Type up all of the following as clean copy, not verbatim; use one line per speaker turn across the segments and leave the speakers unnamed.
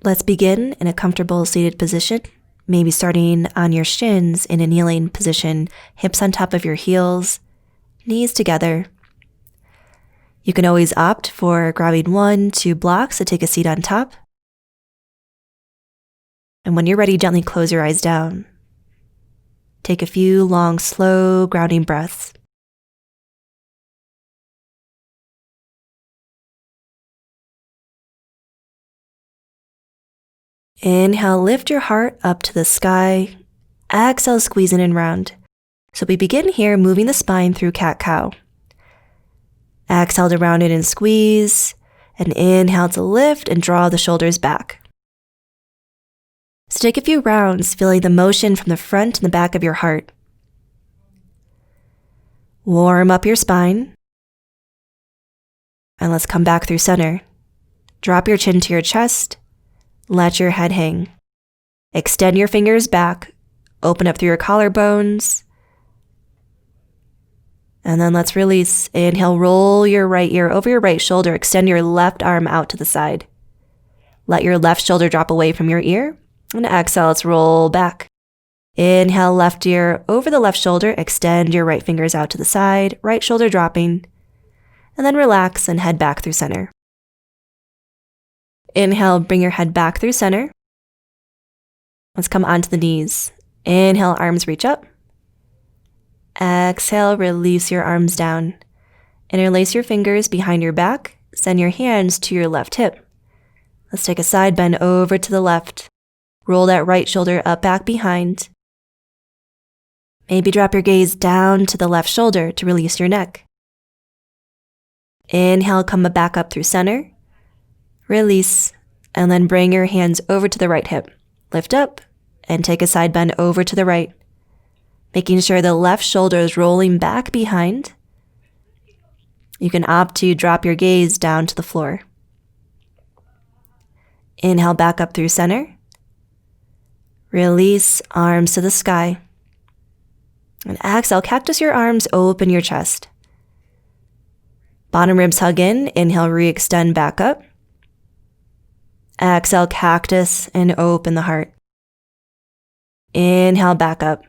Let's begin in a comfortable seated position, maybe starting on your shins in a kneeling position, hips on top of your heels, knees together. You can always opt for grabbing 1-2 blocks to take a seat on top. And when you're ready, gently close your eyes down. Take a few long, slow, grounding breaths. Inhale, lift your heart up to the sky. Exhale, squeeze in and round. So we begin here moving the spine through cat-cow. Exhale to round it and squeeze. And inhale to lift and draw the shoulders back. So take a few rounds, feeling the motion from the front and the back of your heart. Warm up your spine. And let's come back through center. Drop your chin to your chest. Let your head hang. Extend your fingers back. Open up through your collarbones. And then let's release. Inhale, roll your right ear over your right shoulder. Extend your left arm out to the side. Let your left shoulder drop away from your ear. And exhale, let's roll back. Inhale, left ear over the left shoulder. Extend your right fingers out to the side. Right shoulder dropping. And then relax and head back through center. Inhale, bring your head back through center. Let's come onto the knees. Inhale, arms reach up. Exhale, release your arms down. Interlace your fingers behind your back. Send your hands to your left hip. Let's take a side bend over to the left. Roll that right shoulder up, back, behind. Maybe drop your gaze down to the left shoulder to release your neck. Inhale, come back up through center. Release, and then bring your hands over to the right hip. Lift up, and take a side bend over to the right. Making sure the left shoulder is rolling back behind. You can opt to drop your gaze down to the floor. Inhale, back up through center. Release, arms to the sky. And exhale, cactus your arms, open your chest. Bottom ribs hug in. Inhale, re-extend back up. Exhale, cactus, and open the heart. Inhale, back up.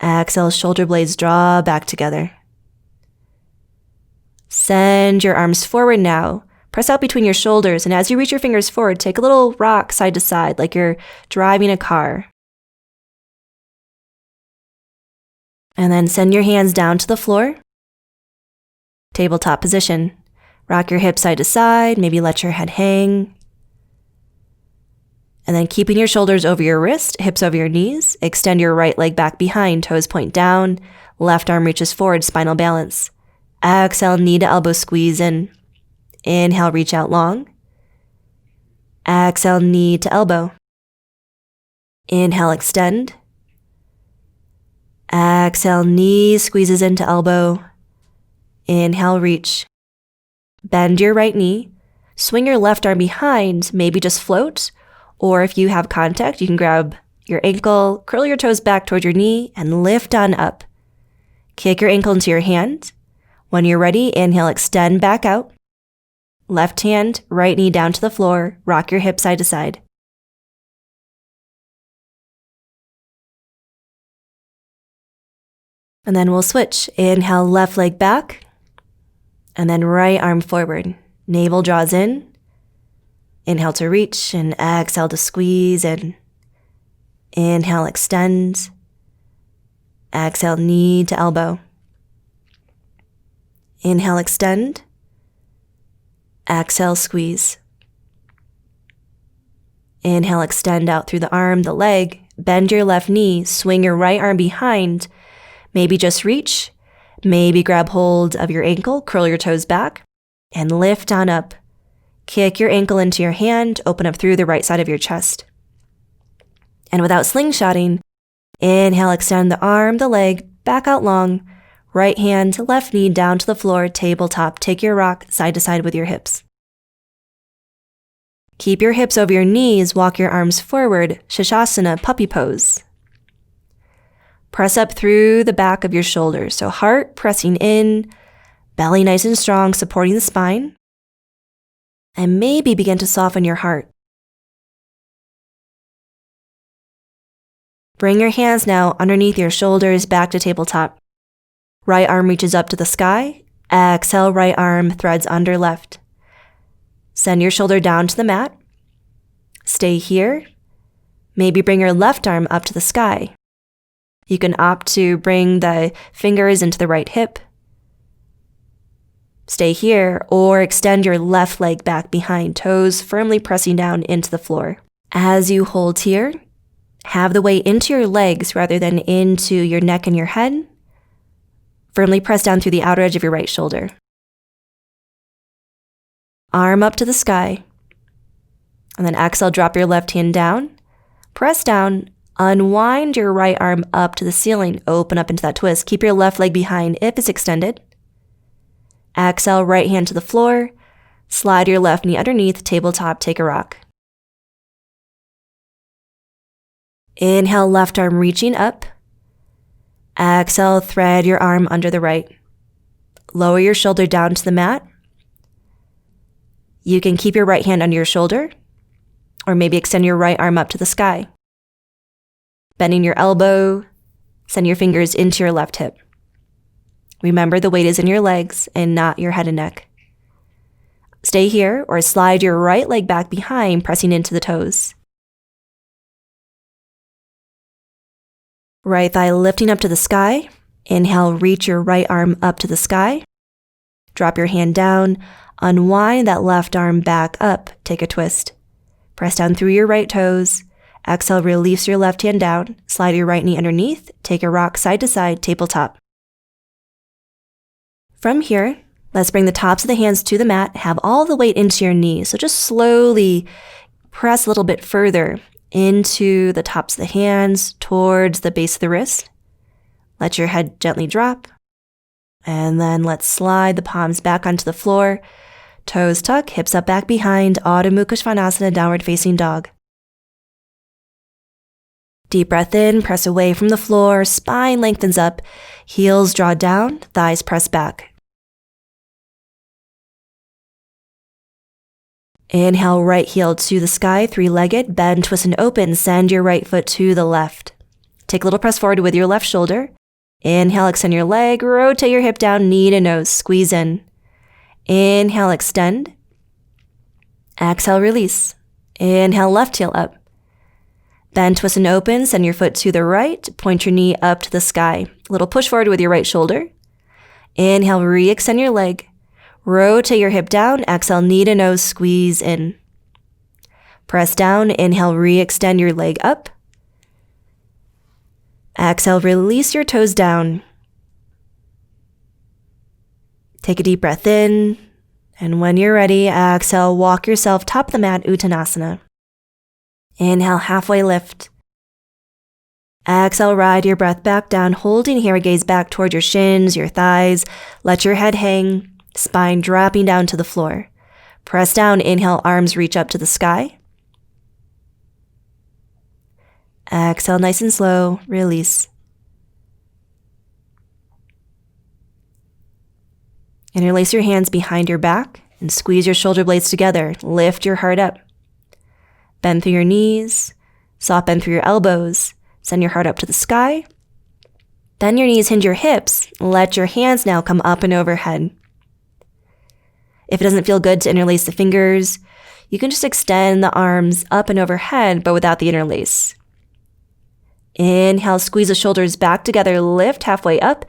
Exhale, shoulder blades draw back together. Send your arms forward now. Press out between your shoulders, and as you reach your fingers forward, take a little rock side to side, like you're driving a car. And then send your hands down to the floor. Tabletop position. Rock your hips side to side, maybe let your head hang. And then keeping your shoulders over your wrist, hips over your knees, extend your right leg back behind, toes point down, left arm reaches forward, spinal balance. Exhale, knee to elbow, squeeze in. Inhale, reach out long. Exhale, knee to elbow. Inhale, extend. Exhale, knee squeezes into elbow. Inhale, reach. Bend your right knee. Swing your left arm behind, maybe just float. Or if you have contact, you can grab your ankle, curl your toes back toward your knee, and lift on up. Kick your ankle into your hand. When you're ready, inhale, extend back out. Left hand, right knee down to the floor. Rock your hips side to side. And then we'll switch. Inhale, left leg back. And then right arm forward. Navel draws in. Inhale to reach and exhale to squeeze in. Inhale, extend. Exhale, knee to elbow. Inhale, extend. Exhale, squeeze. Inhale, extend out through the arm, the leg. Bend your left knee. Swing your right arm behind. Maybe just reach. Maybe grab hold of your ankle, curl your toes back, and lift on up. Kick your ankle into your hand, open up through the right side of your chest. And without slingshotting, inhale, extend the arm, the leg, back out long. Right hand, left knee down to the floor, tabletop. Take your rock side to side with your hips. Keep your hips over your knees, walk your arms forward, Shashasana, puppy pose. Press up through the back of your shoulders, so heart pressing in, belly nice and strong, supporting the spine. And maybe begin to soften your heart. Bring your hands now underneath your shoulders back to tabletop. Right arm reaches up to the sky. Exhale, right arm threads under left. Send your shoulder down to the mat. Stay here. Maybe bring your left arm up to the sky. You can opt to bring the fingers into the right hip. Stay here or extend your left leg back behind, toes firmly pressing down into the floor. As you hold here, have the weight into your legs rather than into your neck and your head. Firmly press down through the outer edge of your right shoulder. Arm up to the sky. And then exhale, drop your left hand down. Press down, unwind your right arm up to the ceiling. Open up into that twist. Keep your left leg behind if it's extended. Exhale, right hand to the floor. Slide your left knee underneath, tabletop, take a rock. Inhale, left arm reaching up. Exhale, thread your arm under the right. Lower your shoulder down to the mat. You can keep your right hand under your shoulder, or maybe extend your right arm up to the sky. Bending your elbow, send your fingers into your left hip. Remember, the weight is in your legs and not your head and neck. Stay here or slide your right leg back behind, pressing into the toes. Right thigh lifting up to the sky. Inhale, reach your right arm up to the sky. Drop your hand down. Unwind that left arm back up. Take a twist. Press down through your right toes. Exhale, release your left hand down. Slide your right knee underneath. Take a rock side to side, tabletop. From here, let's bring the tops of the hands to the mat. Have all the weight into your knees. So just slowly press a little bit further into the tops of the hands, towards the base of the wrist. Let your head gently drop. And then let's slide the palms back onto the floor. Toes tuck, hips up back behind, Adho Mukha Svanasana, downward facing dog. Deep breath in, press away from the floor, spine lengthens up, heels draw down, thighs press back. Inhale, right heel to the sky, three-legged, bend, twist, and open. Send your right foot to the left. Take a little press forward with your left shoulder. Inhale, extend your leg, rotate your hip down, knee to nose, squeeze in. Inhale, extend. Exhale, release. Inhale, left heel up. Bend, twist, and open. Send your foot to the right. Point your knee up to the sky. A little push forward with your right shoulder. Inhale, re-extend your leg. Rotate your hip down. Exhale, knee to nose, squeeze in. Press down. Inhale, re-extend your leg up. Exhale, release your toes down. Take a deep breath in. And when you're ready, exhale, walk yourself top of the mat, Uttanasana. Inhale, halfway lift. Exhale, ride your breath back down, holding here, gaze back toward your shins, your thighs. Let your head hang. Spine dropping down to the floor. Press down, inhale, arms reach up to the sky. Exhale, nice and slow, release. Interlace your hands behind your back and squeeze your shoulder blades together. Lift your heart up. Bend through your knees, soft bend through your elbows. Send your heart up to the sky. Bend your knees, hinge your hips. Let your hands now come up and overhead. If it doesn't feel good to interlace the fingers, you can just extend the arms up and overhead, but without the interlace. Inhale, squeeze the shoulders back together, lift halfway up.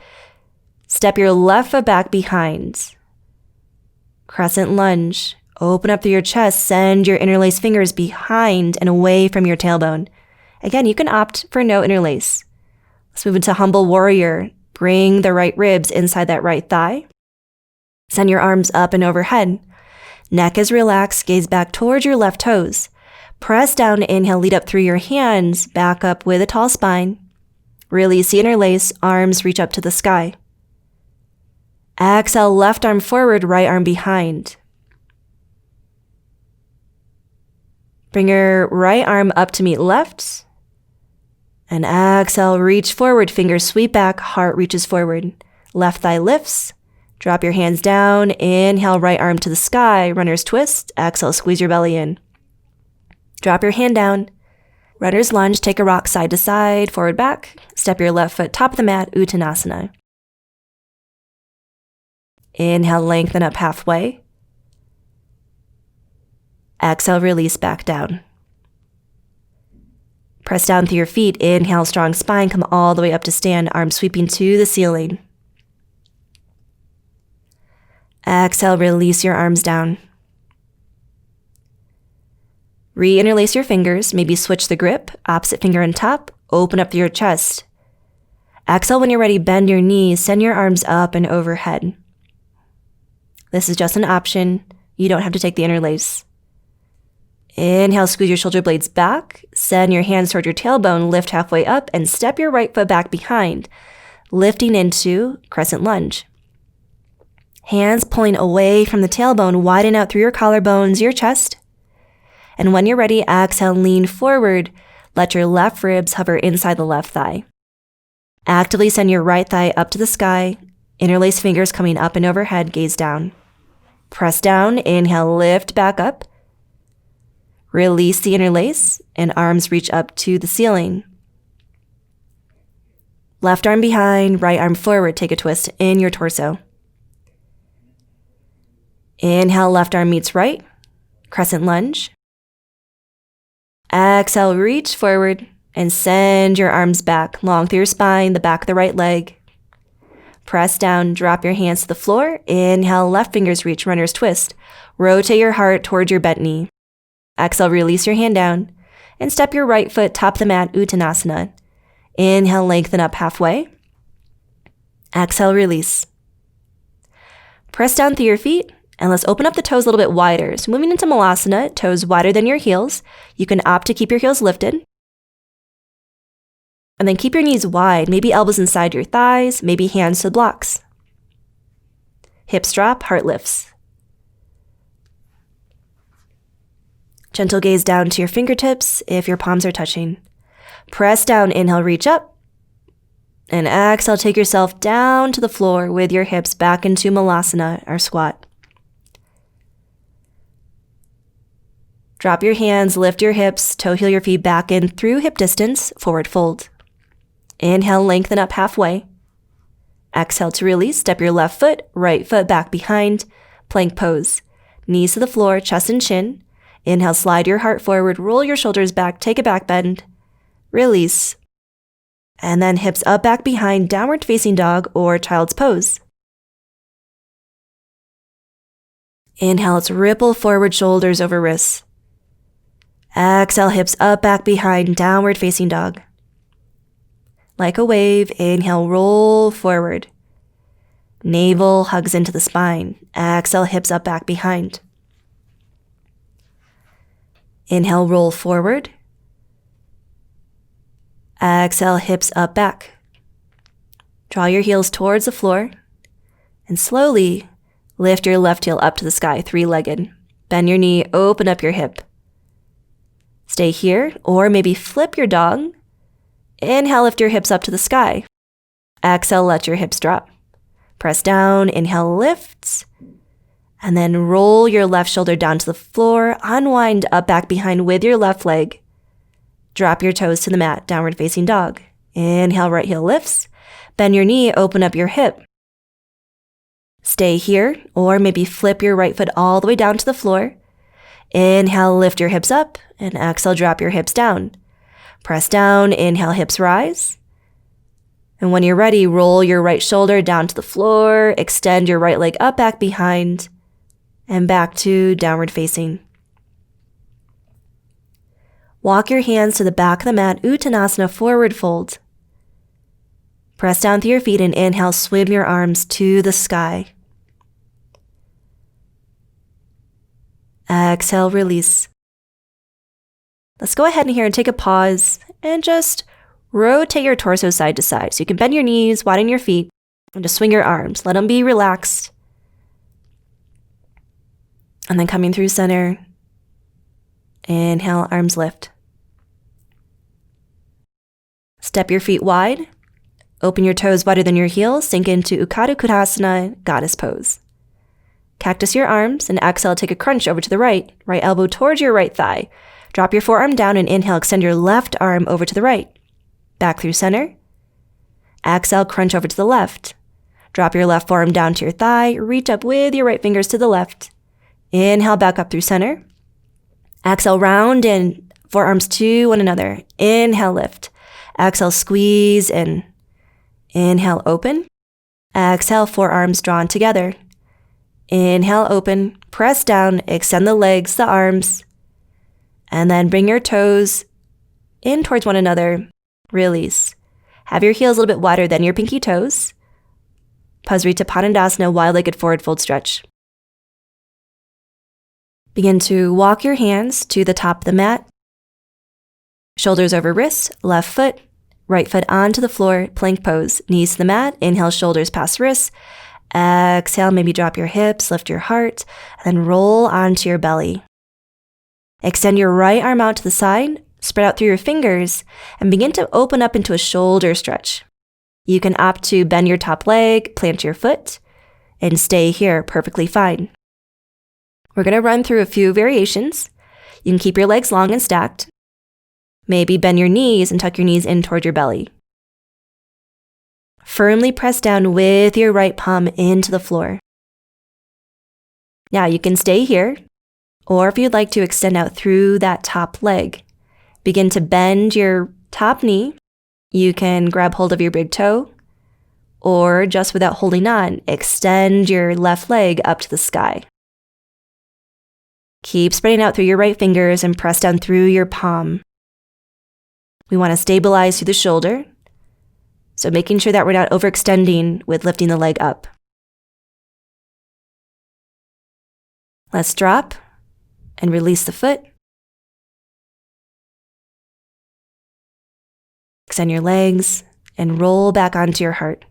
Step your left foot back behind. Crescent lunge. Open up through your chest, send your interlaced fingers behind and away from your tailbone. Again, you can opt for no interlace. Let's move into humble warrior. Bring the right ribs inside that right thigh. Send your arms up and overhead. Neck is relaxed, gaze back towards your left toes. Press down, inhale, lead up through your hands, back up with a tall spine. Release the interlace, arms reach up to the sky. Exhale, left arm forward, right arm behind. Bring your right arm up to meet left. And exhale, reach forward, fingers sweep back, heart reaches forward. Left thigh lifts. Drop your hands down. Inhale, right arm to the sky, runner's twist. Exhale, squeeze your belly in. Drop your hand down. Runner's lunge, take a rock side to side, forward, back. Step your left foot top of the mat, Uttanasana. Inhale, lengthen up halfway. Exhale, release back down. Press down through your feet. Inhale, strong spine, come all the way up to stand, arms sweeping to the ceiling. Exhale, release your arms down. Re-interlace your fingers, maybe switch the grip, opposite finger on top, open up through your chest. Exhale, when you're ready, bend your knees, send your arms up and overhead. This is just an option. You don't have to take the interlace. Inhale, squeeze your shoulder blades back, send your hands toward your tailbone, lift halfway up, and step your right foot back behind, lifting into crescent lunge. Hands pulling away from the tailbone, widen out through your collarbones, your chest. And when you're ready, exhale, lean forward. Let your left ribs hover inside the left thigh. Actively send your right thigh up to the sky. Interlace fingers coming up and overhead, gaze down. Press down, inhale, lift back up. Release the interlace and arms reach up to the ceiling. Left arm behind, right arm forward, take a twist in your torso. Inhale, left arm meets right, crescent lunge. Exhale, reach forward and send your arms back, long through your spine, the back of the right leg. Press down, drop your hands to the floor. Inhale, left fingers reach, runner's twist. Rotate your heart towards your bent knee. Exhale, release your hand down and step your right foot top of the mat, Uttanasana. Inhale, lengthen up halfway. Exhale, release. Press down through your feet and let's open up the toes a little bit wider. So moving into Malasana, toes wider than your heels. You can opt to keep your heels lifted. And then keep your knees wide, maybe elbows inside your thighs, maybe hands to the blocks. Hips drop, heart lifts. Gentle gaze down to your fingertips if your palms are touching. Press down, inhale, reach up. And exhale, take yourself down to the floor with your hips back into Malasana, or squat. Drop your hands, lift your hips, toe heel your feet back in through hip distance, forward fold. Inhale, lengthen up halfway. Exhale to release, step your left foot, right foot back behind, plank pose. Knees to the floor, chest and chin. Inhale, slide your heart forward, roll your shoulders back, take a back bend, release. And then hips up, back behind, downward facing dog or child's pose. Inhale, let's ripple forward, shoulders over wrists. Exhale, hips up, back behind, downward facing dog. Like a wave, inhale, roll forward. Navel hugs into the spine. Exhale, hips up, back behind. Inhale, roll forward. Exhale, hips up, back. Draw your heels towards the floor and slowly lift your left heel up to the sky, three-legged. Bend your knee, open up your hip. Stay here, or maybe flip your dog. Inhale, lift your hips up to the sky. Exhale, let your hips drop. Press down, inhale, lift. And then roll your left shoulder down to the floor, unwind up, back behind with your left leg. Drop your toes to the mat, downward facing dog. Inhale, right heel lifts. Bend your knee, open up your hip. Stay here, or maybe flip your right foot all the way down to the floor. Inhale, lift your hips up, and exhale, drop your hips down. Press down, inhale, hips rise. And when you're ready, roll your right shoulder down to the floor, extend your right leg up, back behind, and back to downward facing. Walk your hands to the back of the mat, Uttanasana, forward fold. Press down through your feet and inhale, swim your arms to the sky. Exhale, release. Let's go ahead in here and take a pause and just rotate your torso side to side. So you can bend your knees, widen your feet, and just swing your arms. Let them be relaxed. And then coming through center, inhale, arms lift. Step your feet wide, Open your toes wider than your heels, sink into Uddiyana Uttanasana, goddess pose. Cactus your arms and exhale, take a crunch over to the right elbow towards your right thigh. Drop your forearm down and inhale, extend your left arm over to the right. Back through center. Exhale, crunch over to the left. Drop your left forearm down to your thigh, reach up with your right fingers to the left. Inhale, back up through center. Exhale, round in, forearms to one another. Inhale, lift. Exhale, squeeze in. Inhale, open. Exhale, forearms drawn together. Inhale, open. Press down, extend the legs, the arms. And then bring your toes in towards one another. Release. Have your heels a little bit wider than your pinky toes. Pasrita Padandasana, wide-legged forward fold stretch. Begin to walk your hands to the top of the mat. Shoulders over wrists, left foot, right foot onto the floor, plank pose, knees to the mat. Inhale, shoulders past wrists. Exhale, maybe drop your hips, lift your heart, and then roll onto your belly. Extend your right arm out to the side, spread out through your fingers, and begin to open up into a shoulder stretch. You can opt to bend your top leg, plant your foot, and stay here perfectly fine. We're going to run through a few variations. You can keep your legs long and stacked. Maybe bend your knees and tuck your knees in toward your belly. Firmly press down with your right palm into the floor. Now you can stay here, or if you'd like to extend out through that top leg, begin to bend your top knee. You can grab hold of your big toe, or just without holding on, extend your left leg up to the sky. Keep spreading out through your right fingers and press down through your palm. We want to stabilize through the shoulder, so making sure that we're not overextending with lifting the leg up. Let's drop and release the foot. Extend your legs and roll back onto your heart.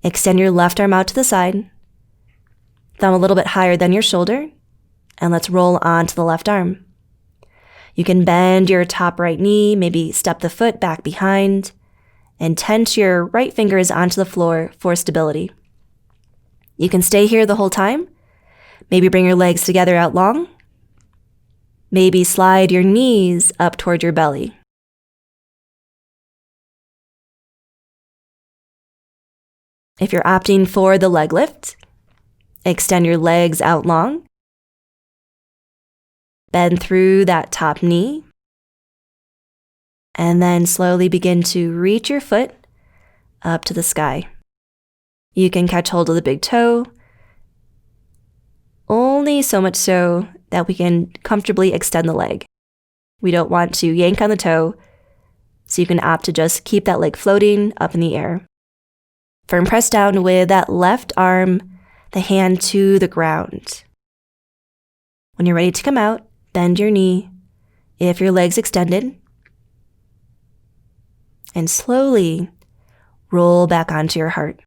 Extend your left arm out to the side, thumb a little bit higher than your shoulder, and let's roll onto the left arm. You can bend your top right knee, maybe step the foot back behind, and tense your right fingers onto the floor for stability. You can stay here the whole time. Maybe bring your legs together out long. Maybe slide your knees up toward your belly. If you're opting for the leg lift, extend your legs out long. Bend through that top knee. And then slowly begin to reach your foot up to the sky. You can catch hold of the big toe, only so much so that we can comfortably extend the leg. We don't want to yank on the toe, so you can opt to just keep that leg floating up in the air. Firm press down with that left arm, the hand to the ground. When you're ready to come out, bend your knee if your leg's extended, and slowly roll back onto your heart.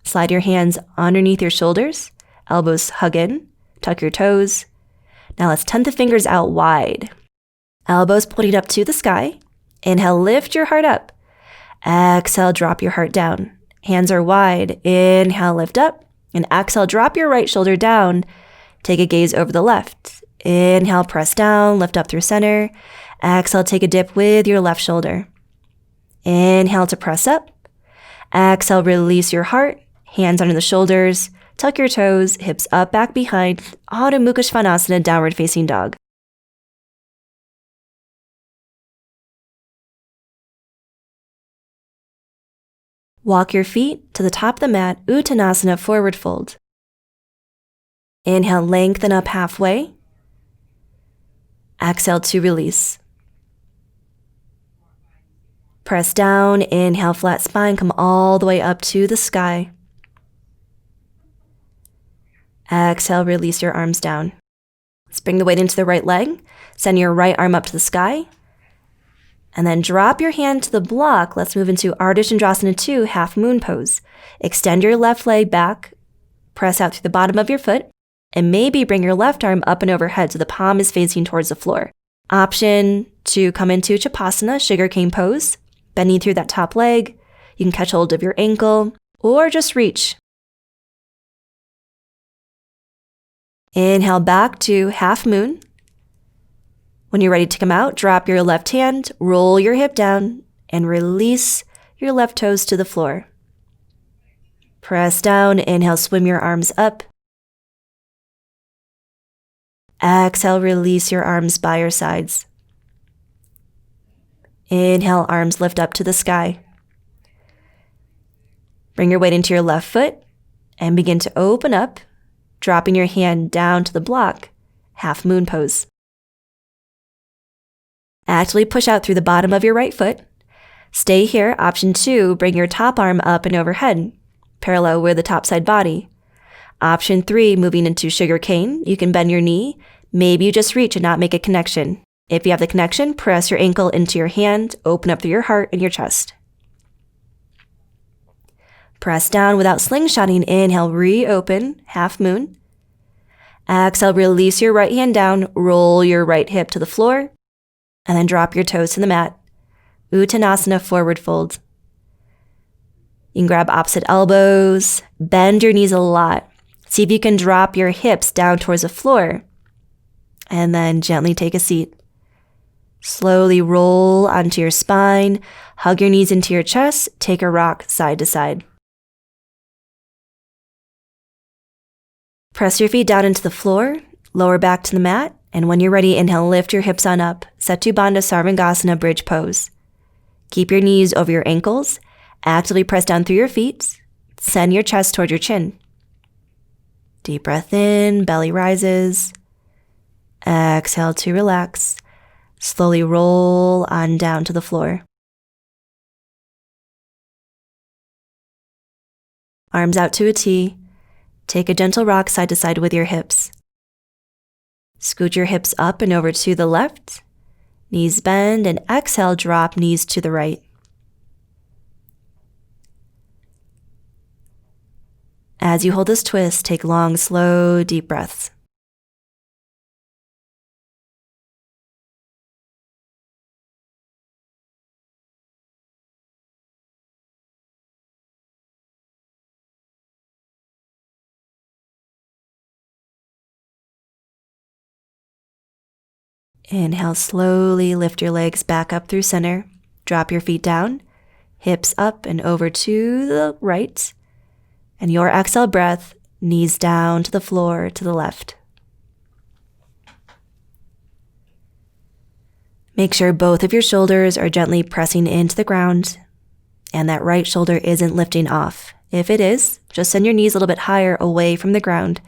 Slide your hands underneath your shoulders, elbows hug in, tuck your toes. Now let's tent the fingers out wide. Elbows pointing up to the sky. Inhale, lift your heart up. Exhale, drop your heart down. Hands are wide. Inhale, lift up. And exhale, drop your right shoulder down. Take a gaze over the left. Inhale, press down, lift up through center. Exhale, take a dip with your left shoulder. Inhale to press up. Exhale, release your heart. Hands under the shoulders. Tuck your toes, hips up, back behind. Adho Mukha Svanasana, downward facing dog. Walk your feet to the top of the mat, Uttanasana, forward fold. Inhale, lengthen up halfway. Exhale to release. Press down, inhale, flat spine, come all the way up to the sky. Exhale, release your arms down. Let's bring the weight into the right leg. Send your right arm up to the sky. And then drop your hand to the block. Let's move into Ardha Chandrasana 2, half moon pose. Extend your left leg back. Press out through the bottom of your foot. And maybe bring your left arm up and overhead so the palm is facing towards the floor. Option to come into Chapasana, sugarcane pose. bending through that top leg. You can catch hold of your ankle or just reach. Inhale back to half moon. When you're ready to come out, drop your left hand, roll your hip down, and release your left toes to the floor. Press down, inhale, swim your arms up. Exhale, release your arms by your sides. Inhale, arms lift up to the sky. Bring your weight into your left foot and begin to open up, dropping your hand down to the block, half moon pose. Actively push out through the bottom of your right foot. Stay here. Option 2, bring your top arm up and overhead, parallel with the top side body. Option 3, moving into sugar cane. You can bend your knee. Maybe you just reach and not make a connection. If you have the connection, press your ankle into your hand, open up through your heart and your chest. Press down without slingshotting. Inhale, reopen, half moon. Exhale, release your right hand down, roll your right hip to the floor, and then drop your toes to the mat. Uttanasana, forward fold. You can grab opposite elbows, bend your knees a lot. See if you can drop your hips down towards the floor, and then gently take a seat. Slowly roll onto your spine, hug your knees into your chest, take a rock side to side. Press your feet down into the floor, lower back to the mat, and when you're ready, inhale, lift your hips on up. Setu Bandha Sarvangasana, bridge pose. Keep your knees over your ankles. Actively press down through your feet. Send your chest toward your chin. Deep breath in, belly rises. Exhale to relax. Slowly roll on down to the floor. Arms out to a T. Take a gentle rock side to side with your hips. Scoot your hips up and over to the left. Knees bend and exhale, drop knees to the right. As you hold this twist, take long, slow, deep breaths. Inhale, slowly lift your legs back up through center. Drop your feet down, hips up and over to the right. And your exhale breath, knees down to the floor to the left. Make sure both of your shoulders are gently pressing into the ground and that right shoulder isn't lifting off. If it is, just send your knees a little bit higher away from the ground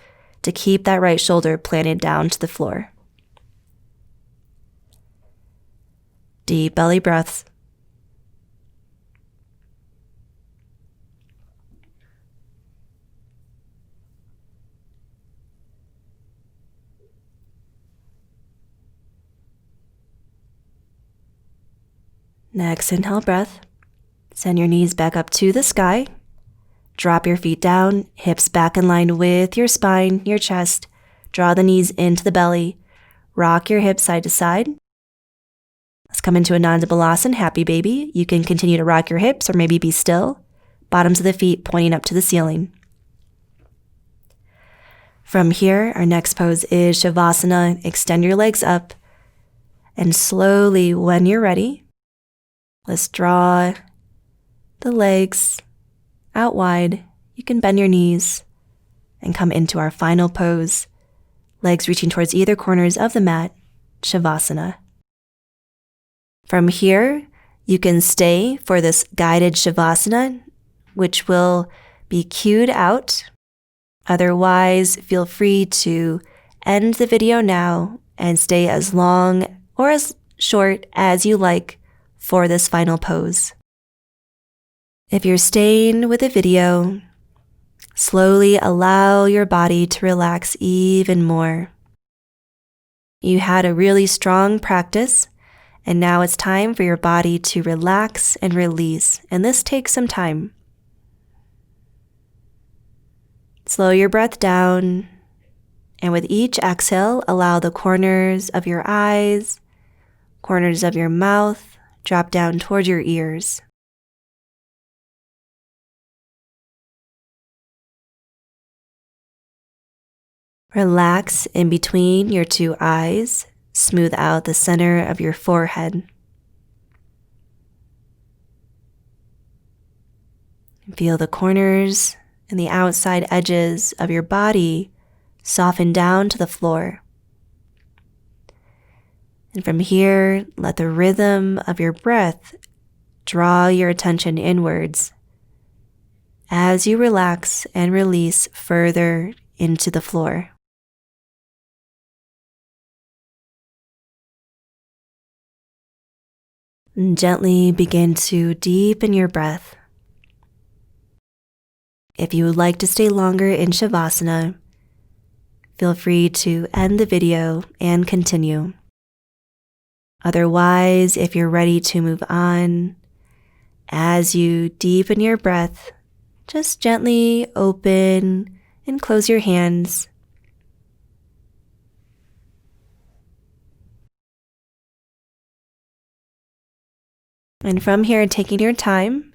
to keep that right shoulder planted down to the floor. Deep belly breaths. Next inhale breath. Send your knees back up to the sky. Drop your feet down, hips back in line with your spine, your chest. Draw the knees into the belly. Rock your hips side to side. Let's come into Ananda Balasana, happy baby. You can continue to rock your hips or maybe be still. Bottoms of the feet pointing up to the ceiling. From here, our next pose is Shavasana. Extend your legs up. And slowly, when you're ready, let's draw the legs out wide. You can bend your knees and come into our final pose. Legs reaching towards either corners of the mat, Shavasana. From here, you can stay for this guided Shavasana, which will be cued out. Otherwise, feel free to end the video now and stay as long or as short as you like for this final pose. If you're staying with the video, slowly allow your body to relax even more. You had a really strong practice, and now it's time for your body to relax and release, and this takes some time. Slow your breath down, and with each exhale, allow the corners of your eyes, corners of your mouth, drop down toward your ears. Relax in between your two eyes. Smooth out the center of your forehead. Feel the corners and the outside edges of your body soften down to the floor. And from here, let the rhythm of your breath draw your attention inwards as you relax and release further into the floor. And gently begin to deepen your breath. If you would like to stay longer in Shavasana, feel free to end the video and continue. Otherwise, if you're ready to move on, as you deepen your breath, just gently open and close your hands. And from here, taking your time,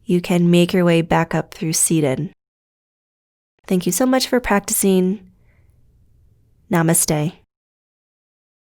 you can make your way back up through seated. Thank you so much for practicing. Namaste.